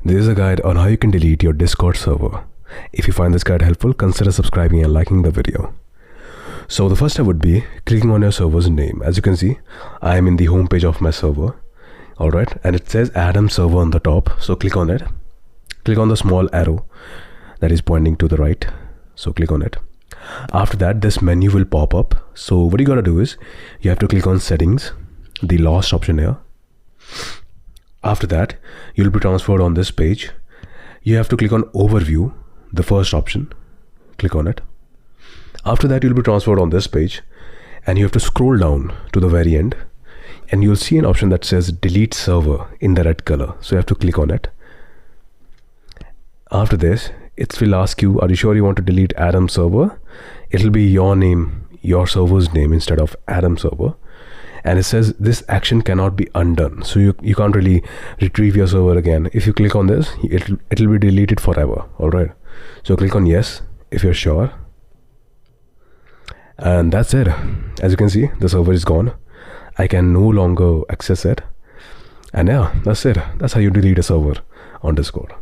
This is a guide on how you can delete your Discord server. If you find this guide helpful, consider subscribing and liking the video. So the first step would be clicking on your server's name. As you can see, I am in the home page of my server. Alright, and it says Adam server on the top. So click on it. Click on the small arrow that is pointing to the right. So click on it. After that, this menu will pop up. So what you gotta do is you have to click on settings, the last option here. After that, you'll be transferred on this page. You have to click on overview, the first option. Click on it. After that, you'll be transferred on this page and you have to scroll down to the very end and you'll see an option that says delete server in the red color. So you have to click on it. After this, it will ask you, are you sure you want to delete Adam server? It'll be your name, your server's name instead of Adam server. And it says this action cannot be undone. So you can't really retrieve your server again. If you click on this, it'll be deleted forever. All right. So click on yes if you're sure. And that's it. As you can see, the server is gone. I can no longer access it. And yeah, that's it. That's how you delete a server on Discord.